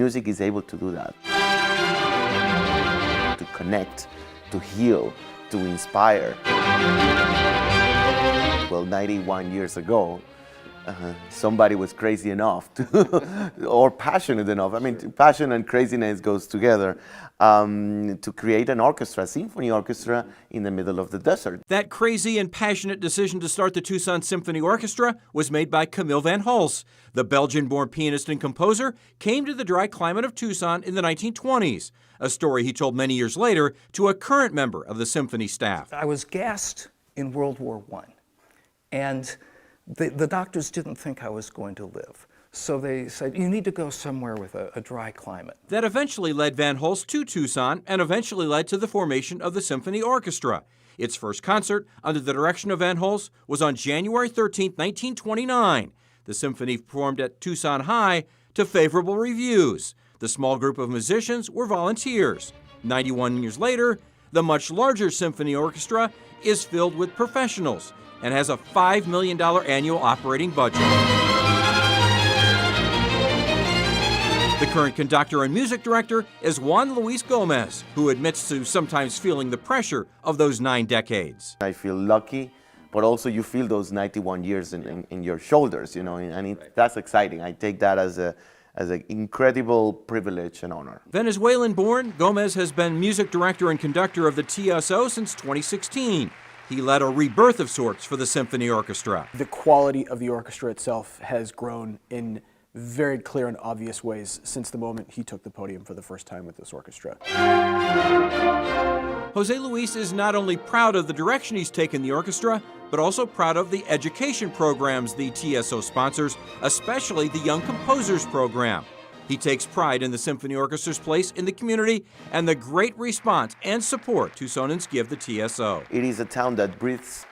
music is able to do that. To connect, to heal, to inspire. Well, 91 years ago, somebody was crazy enough to, or passionate enough. I mean, passion and craziness goes together, to create an orchestra, a symphony orchestra in the middle of the desert. That crazy and passionate decision to start the Tucson Symphony Orchestra was made by Camille van Hulst. The Belgian-born pianist and composer came to the dry climate of Tucson in the 1920s, a story he told many years later to a current member of the symphony staff. I was gassed in World War I, and the doctors didn't think I was going to live. So they said, you need to go somewhere with a dry climate. That eventually led Van Hulst to Tucson and eventually led to the formation of the Symphony Orchestra. Its first concert, under the direction of Van Hulst, was on January 13, 1929. The symphony performed at Tucson High to favorable reviews. The small group of musicians were volunteers. 91 years later, the much larger symphony orchestra is filled with professionals and has a $5 million annual operating budget. The current conductor and music director is Juan Luis Gomez, who admits to sometimes feeling the pressure of those 9 decades. I feel lucky, but also you feel those 91 years in your shoulders, you know, and that's exciting. I take that as an incredible privilege and honor. Venezuelan-born, Gomez has been music director and conductor of the TSO since 2016. He led a rebirth of sorts for the symphony orchestra. The quality of the orchestra itself has grown in very clear and obvious ways since the moment he took the podium for the first time with this orchestra. Jose Luis is not only proud of the direction he's taken the orchestra, but also proud of the education programs the TSO sponsors, especially the Young Composers Program. He takes pride in the Symphony Orchestra's place in the community and the great response and support Tucsonans give the TSO. It is a town that breathes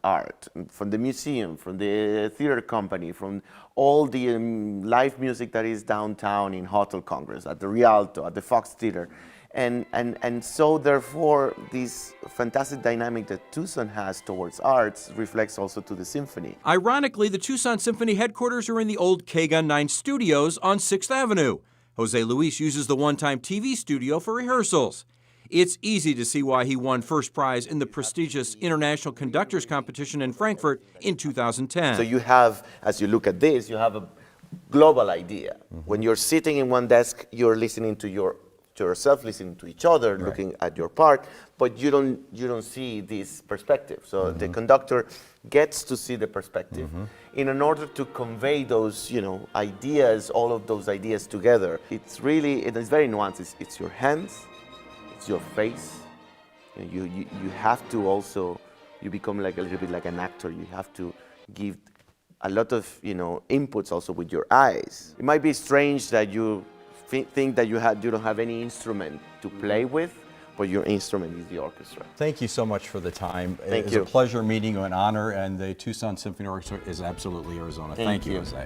art, from the museum, from the theater company, from all the live music that is downtown in Hotel Congress, at the Rialto, at the Fox Theater. And so therefore this fantastic dynamic that Tucson has towards arts reflects also to the symphony. Ironically, the Tucson Symphony headquarters are in the old KGUN 9 studios on 6th Avenue. Jose Luis uses the one-time TV studio for rehearsals. It's easy to see why he won first prize in the prestigious International Conductors Competition in Frankfurt in 2010. So you have, as you look at this, you have a global idea. When you're sitting in one desk, you're listening to yourself, listening to each other, right, looking at your part, but you don't see this perspective. So the conductor gets to see the perspective in order to convey those, ideas, all of those ideas together. It's very nuanced. It's your hands, it's your face. You have to also, you become like a little bit like an actor. You have to give a lot of inputs also with your eyes. It might be strange that you think that you don't have any instrument to play with, but your instrument is the orchestra. Thank you so much for the time. Thank you. It's a pleasure meeting you, an honor, and the Tucson Symphony Orchestra is absolutely Arizona. Thank you, Jose.